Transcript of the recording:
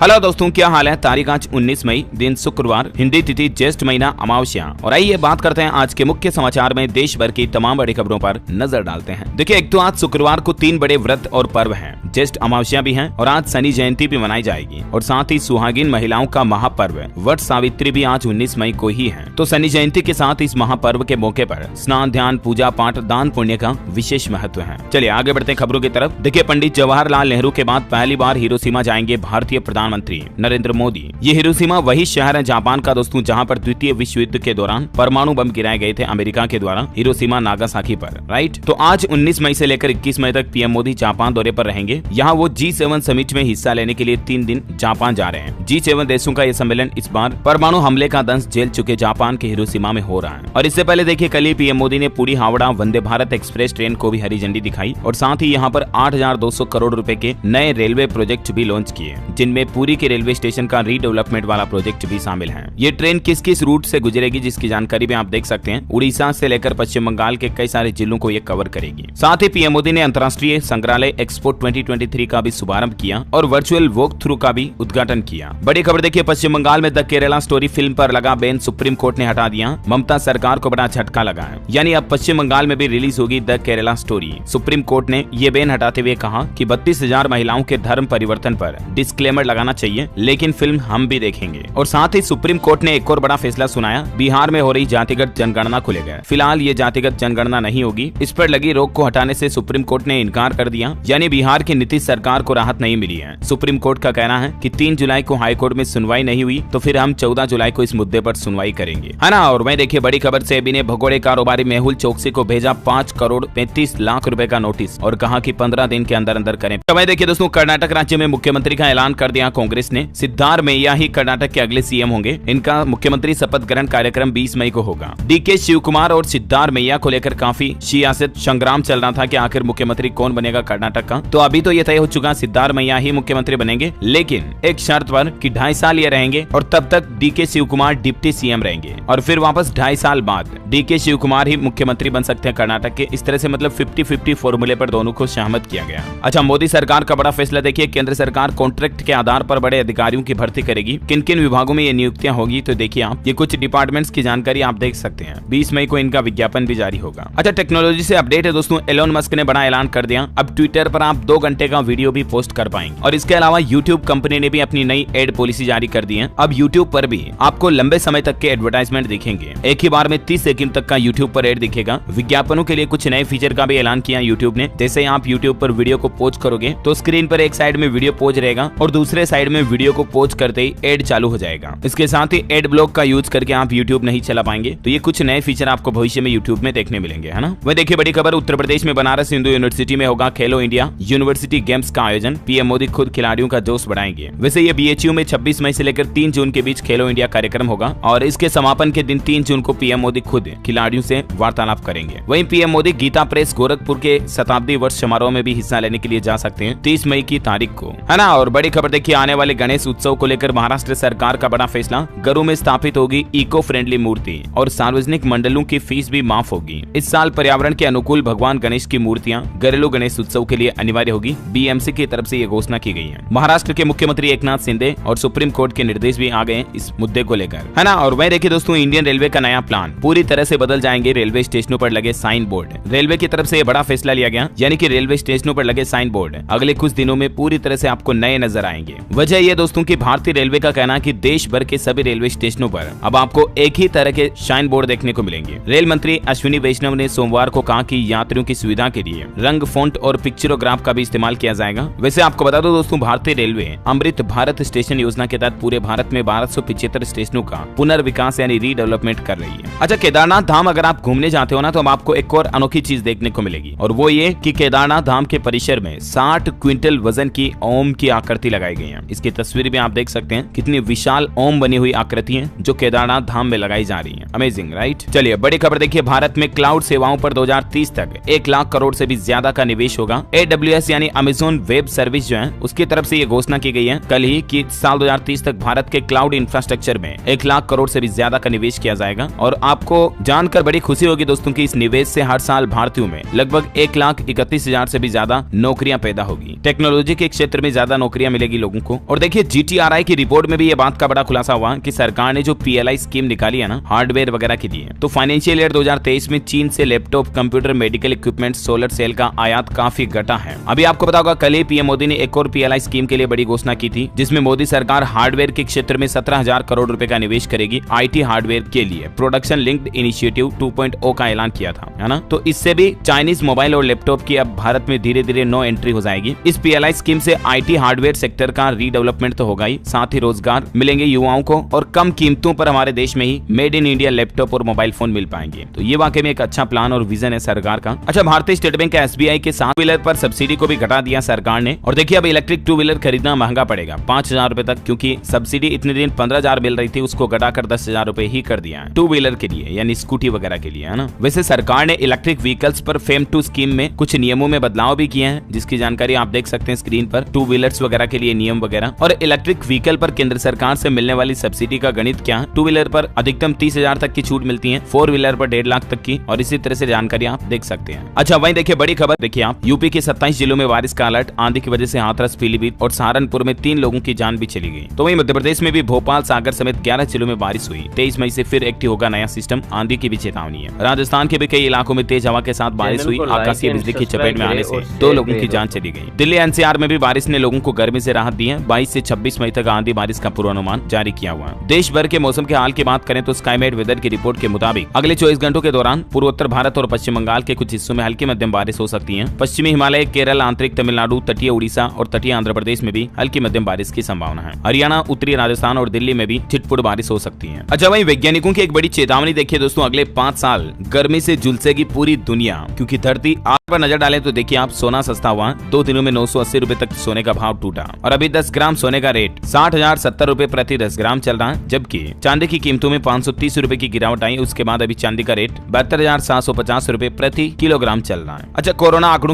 Hello दोस्तों, क्या हाल है। तारीख आज 19 मई, दिन शुक्रवार, हिंदी तिथि ज्येष्ठ महीना अमावस्या। और आइए बात करते हैं आज के मुख्य समाचार में देश भर की तमाम बड़ी खबरों पर नजर डालते हैं। देखिए, एक तो आज शुक्रवार को 3 बड़े व्रत और पर्व हैं। ज्येष्ठ अमावस्या भी है और आज शनि जयंती भी मनाई जाएगी और साथ ही सुहागिन महिलाओं का महापर्व वट सावित्री भी आज 19 मई को ही है। तो शनि जयंती के साथ इस महापर्व के मौके पर स्नान, ध्यान, पूजा पाठ, दान पुण्य का विशेष महत्व है। चलिए आगे बढ़ते हैं खबरों की तरफ। देखिए, पंडित जवाहरलाल नेहरू के बाद पहली बार हिरोशिमा जाएंगे भारतीय प्रधानमंत्री नरेंद्र मोदी। ये हिरोशिमा वही शहर है जापान का दोस्तों, जहां पर द्वितीय विश्व युद्ध के दौरान परमाणु बम गिराए गए थे अमेरिका के द्वारा हिरोशिमा नागासाकी पर, राइट। तो आज 19 मई से लेकर 21 मई तक पीएम मोदी जापान दौरे पर रहेंगे। यहाँ वो G7 समिट में हिस्सा लेने के लिए 3 दिन जापान जा रहे हैं। G7 देशों का ये सम्मेलन इस बार परमाणु हमले का दंश झेल चुके जापान के हिरोशिमा में हो रहा है। और इससे पहले देखिए, कल ही पीएम मोदी ने पुरी हावड़ा वंदे भारत एक्सप्रेस ट्रेन को भी हरी झंडी दिखाई और साथ ही यहाँ पर 8,200 करोड़ रुपए के नए रेलवे प्रोजेक्ट भी लॉन्च किए, जिनमें पुरी के रेलवे स्टेशन का रीडेवलपमेंट वाला प्रोजेक्ट भी शामिल है। ये ट्रेन किस किस रूट से गुजरेगी, जिसकी जानकारी भी आप देख सकते हैं। उड़ीसा से लेकर पश्चिम बंगाल के कई सारे जिलों को ये कवर करेगी। साथ ही पीएम मोदी ने अंतर्राष्ट्रीय संग्रहालय एक्सपो 2023 का भी शुभारंभ किया और वर्चुअल वॉक थ्रू का भी उद्घाटन किया। बड़ी खबर देखिए, पश्चिम बंगाल में द केरला स्टोरी फिल्म पर लगा बैन सुप्रीम कोर्ट ने हटा दिया। ममता सरकार को बड़ा झटका लगा है, यानी अब पश्चिम बंगाल में भी रिलीज होगी the Kerala story. Supreme court ने ये बैन हटाते हुए कहा कि 32,000 महिलाओं के धर्म परिवर्तन पर डिस्क्लेमर लगाना चाहिए, लेकिन फिल्म हम भी देखेंगे। और साथ ही सुप्रीम कोर्ट ने एक और बड़ा फैसला सुनाया, बिहार में हो रही जातिगत जनगणना को लेकर। फिलहाल ये जातिगत जनगणना नहीं होगी, इस पर लगी रोक को हटाने से सुप्रीम कोर्ट ने इनकार कर दिया, यानी बिहार की नीतीश सरकार को राहत नहीं मिली है। सुप्रीम कोर्ट का कहना है कि 3 जुलाई को हाईकोर्ट में सुनवाई नहीं हुई, तो फिर हम 14 जुलाई को इस मुद्दे पर सुनवाई करेंगे, है ना। और वहीं देखिए, बड़ी खबर से सेबी ने भगोड़े कारोबारी मेहुल चोकसी को भेजा 5 करोड़ 35 लाख रुपए का नोटिस और कहा कि 15 दिन के अंदर अंदर करें। तो वहीं देखिए दोस्तों, कर्नाटक राज्य में मुख्यमंत्री का ऐलान कर दिया कांग्रेस ने। सिद्धारमैया ही कर्नाटक के अगले सीएम होंगे। इनका मुख्यमंत्री शपथ ग्रहण कार्यक्रम 20 मई को होगा। डीके शिवकुमार और सिद्धारमैया को लेकर काफी सियासत संग्राम चल रहा था कि आखिर मुख्यमंत्री कौन बनेगा कर्नाटक का। तो अभी तो ये तय हो चुका, सिद्धारमैया ही मुख्यमंत्री बनेंगे, लेकिन एक शर्त पर कि 2.5 साल ये रहेंगे और तब तक डीके शिवकुमार डिप्टी सीएम रहेंगे और फिर वापस 2.5 साल बाद डीके शिवकुमार ही मुख्यमंत्री बन सकते हैं कर्नाटक के। इस तरह से मतलब 50-50 फॉर्मूले पर दोनों को सहमत किया गया। अच्छा, मोदी सरकार का बड़ा फैसला देखिए, केंद्र सरकार कॉन्ट्रैक्ट के आधार पर बड़े अधिकारियों की भर्ती करेगी। किन किन विभागों में ये नियुक्तियां होगी, तो देखिए आप, ये कुछ डिपार्टमेंट्स की जानकारी आप देख सकते हैं। 20 मई को इनका विज्ञापन भी जारी होगा। अच्छा, टेक्नोलॉजी से अपडेट है दोस्तों, एलोन मस्क ने बड़ा ऐलान कर दिया। अब ट्विटर पर आप 2 घंटे का वीडियो भी पोस्ट कर पाएंगे। और इसके अलावा यूट्यूब कंपनी ने भी अपनी नई एड पॉलिसी जारी कर दी है। अब यूट्यूब पर भी आपको लंबे समय तक के एडवर्टाइजमेंट दिखेंगे। एक ही बार में 30 सेकंड तक का यूट्यूब पर एड दिखेगा। विज्ञापनों के लिए कुछ नए फीचर का भी ऐलान किया यूट्यूब ने। जैसे आप यूट्यूब पर वीडियो को पोज करोगे तो स्क्रीन पर एक साइड में वीडियो पोज रहेगा और दूसरे साइड में वीडियो को पोज करते ही एड चालू हो जाएगा। इसके साथ ही एड ब्लॉक का यूज करके आप यूट्यूब नहीं चला पाएंगे। तो ये कुछ नए फीचर आपको भविष्य में यूट्यूब में देखने मिलेंगे, है ना। वह देखिए, बड़ी खबर, उत्तर प्रदेश में बनारस हिंदू यूनिवर्सिटी में होगा खेलो इंडिया यूनिवर्सिटी गेम्स का आयोजन। पीएम मोदी खुद खिलाड़ियों का जोश बढ़ाएंगे। वैसे ये बीएचयू में 26 मई से लेकर 3 जून के बीच खेलो इंडिया कार्यक्रम होगा और इसके समापन के दिन 3 जून को पीएम मोदी खुद खिलाड़ियों से वार्तालाप करेंगे। वहीं पीएम मोदी गीता प्रेस गोरखपुर के शताब्दी वर्ष समारोह में भी हिस्सा लेने के लिए जा सकते हैं 30 मई की तारीख को, है ना। और बड़ी खबर देखिए, आने वाले गणेश उत्सव को लेकर महाराष्ट्र सरकार का बड़ा फैसला। घरों में स्थापित होगी इको फ्रेंडली मूर्ति और सार्वजनिक मंडलों की फीस भी माफ होगी। इस साल पर्यावरण के अनुकूल भगवान गणेश की मूर्तियां घरेलू गणेश उत्सव के लिए अनिवार्य होगी। बीएमसी की तरफ से ये घोषणा की गई है। महाराष्ट्र के मुख्यमंत्री एकनाथ शिंदे और सुप्रीम कोर्ट के निर्देश भी आ गए इस मुद्दे को लेकर, है ना। और वहीं देखिए दोस्तों, इंडियन रेलवे का नया प्लान, पूरी तरह से बदल जाएंगे रेलवे स्टेशनों पर लगे साइन बोर्ड। रेलवे की तरफ से ये बड़ा फैसला लिया गया, यानी कि रेलवे स्टेशनों पर लगे साइन बोर्ड अगले कुछ दिनों में पूरी तरह से आपको नए नजर आएंगे। वजह ये दोस्तों की भारतीय रेलवे का कहना है कि देश भर के सभी रेलवे स्टेशनों पर अब आपको एक ही तरह के साइन बोर्ड देखने को मिलेंगे। रेल मंत्री अश्विनी वैष्णव ने सोमवार को कहा कि यात्रियों की सुविधा के लिए रंग, फॉन्ट और पिक्चरोग्राफ का भी इस्तेमाल किया जाएगा। वैसे आपको बता दो दोस्तों, भारतीय रेलवे अमृत भारत स्टेशन योजना के तहत पूरे भारत में 1275 स्टेशनों का पुनर्विकास यानी रीडेवलपमेंट कर रही है। अच्छा, केदारनाथ धाम अगर आप घूमने जाते हो ना, तो अब आपको एक और अनोखी चीज देखने को मिलेगी और वो ये कि केदारनाथ धाम के परिसर में 60 क्विंटल वजन की ओम की आकृति लगाई गई है। इसकी तस्वीर भी आप देख सकते हैं, कितनी विशाल ओम बनी हुई आकृति है जो केदारनाथ धाम में लगाई जा रही है। Amazing, right. चलिए बड़ी खबर देखिए, भारत में क्लाउड सेवाओं पर 2030 तक 1 लाख करोड़ से भी ज्यादा का निवेश होगा। AWS यानी अमेज़न वेब सर्विस जो है, उसकी तरफ से ये घोषणा की गई है कल ही कि साल 2030 तक भारत के क्लाउड इंफ्रास्ट्रक्चर में 1 लाख करोड़ से भी ज्यादा का निवेश किया जाएगा। और आपको जानकर बड़ी खुशी होगी दोस्तों कि इस निवेश से हर साल भारतीयों में लगभग 1,31,000 से भी ज्यादा नौकरियां पैदा होगी। टेक्नोलॉजी के क्षेत्र में ज्यादा नौकरियां मिलेगी लोगों आपको। और देखिए GTRI की रिपोर्ट में भी ये बात का बड़ा खुलासा हुआ कि सरकार ने जो PLI स्कीम निकाली है ना हार्डवेयर वगैरह के लिए, तो फाइनेंशियल ईयर 2023 में चीन से laptop, computer, medical equipment, solar cell का आयात काफी घटा है। अभी आपको पता होगा कल ही PM मोदी ने एक और PLI स्कीम के लिए बड़ी घोषणा की थी, जिसमें मोदी सरकार हार्डवेयर के क्षेत्र में 17,000 करोड़ रुपए का निवेश करेगी IT हार्डवेयर के लिए। प्रोडक्शन लिंक्ड इनिशिएटिव 2.0 का ऐलान किया था, है ना। तो इससे भी चाइनीज मोबाइल और लैपटॉप की अब भारत में धीरे धीरे नो एंट्री हो जाएगी। इस PLI स्कीम से IT हार्डवेयर सेक्टर का रीडेवलपमेंट तो होगा ही, साथ ही रोजगार मिलेंगे युवाओं को और कम कीमतों पर हमारे देश में he made in India laptop और मोबाइल फोन मिल पाएंगे। तो ये वाकई में एक अच्छा प्लान और विजन है सरकार का। अच्छा, भारतीय स्टेट बैंक का SBI के 7 व्हीलर पर सब्सिडी को भी घटा दिया सरकार ने। और देखिए अब इलेक्ट्रिक 2 व्हीलर खरीदना महंगा पड़ेगा 5,000 रुपए तक, क्योंकि सब्सिडी इतने दिन 15,000 मिल रही थी, उसको घटाकर 10,000 रुपए ही कर दिया है 2 व्हीलर के लिए, यानी स्कूटी वगैरह के लिए, है ना। वैसे सरकार ने इलेक्ट्रिक व्हीकल्स पर FAME 2 स्कीम में कुछ नियमों में बदलाव भी किए हैं, जिसकी जानकारी आप देख सकते हैं स्क्रीन पर। 2 व्हीलर्स वगैरह के लिए नियम वगैरह और इलेक्ट्रिक व्हीकल पर केंद्र सरकार से मिलने वाली सब्सिडी का गणित क्या है। 2 व्हीलर पर अधिकतम 30,000 तक की छूट मिलती है, 4 व्हीलर पर 1.5 लाख तक की, और इसी तरह से जानकारी आप देख सकते हैं। अच्छा, वहीं देखिए बड़ी खबर देखिए आप, यूपी के 27 जिलों में बारिश का अलर्ट। आंधी की वजह से हाथरस, पीलीभीत और सहारनपुर में 3 लोगों की जान भी चली गई। तो वहीं मध्य प्रदेश में भी भोपाल, सागर समेत 11 जिलों में बारिश हुई। 23 मई से फिर एक्टिव होगा नया सिस्टम, आंधी की भी चेतावनी है। राजस्थान के भी कई इलाकों में तेज हवा के साथ बारिश हुई। आकाशीय बिजली की चपेट में आने से 2 लोगों की जान चली गई। दिल्ली NCR में भी बारिश ने लोगों को गर्मी से राहत दी है। 22 से 26 मई तक आंधी बारिश का पूर्वानुमान जारी किया हुआ है। देश भर के मौसम के हाल की बात करें तो स्काईमेट वेदर की रिपोर्ट के मुताबिक अगले 24 घंटों के दौरान पूर्वोत्तर भारत और पश्चिम बंगाल के कुछ हिस्सों में हल्की मध्यम बारिश हो सकती है। पश्चिमी हिमालय, केरल, आंतरिक तमिलनाडु, तटीय उड़ीसा और तटीय आंध्र प्रदेश में भी हल्की मध्यम बारिश की संभावना है। हरियाणा, उत्तरी राजस्थान और दिल्ली में भी छिटपुट बारिश हो सकती है। अच्छा, वहीं वैज्ञानिकों की एक बड़ी चेतावनी देखिए दोस्तों, अगले 5 साल गर्मी से झुलसेगी पूरी दुनिया, क्योंकि धरती आग पर नजर डालें तो देखिए आप, सोना सस्ता हुआ। 2 दिनों में 980 रुपए तक सोने का भाव टूटा और अभी 10 ग्राम सोने का रेट 60,070 रुपए प्रति 10 ग्राम चल रहा है, जबकि चांदी की कीमतों में 530 रुपए की गिरावट आई। उसके बाद अभी चांदी का रेट 72,750 रुपए प्रति किलोग्राम चल रहा है। अच्छा, कोरोना आंकड़ों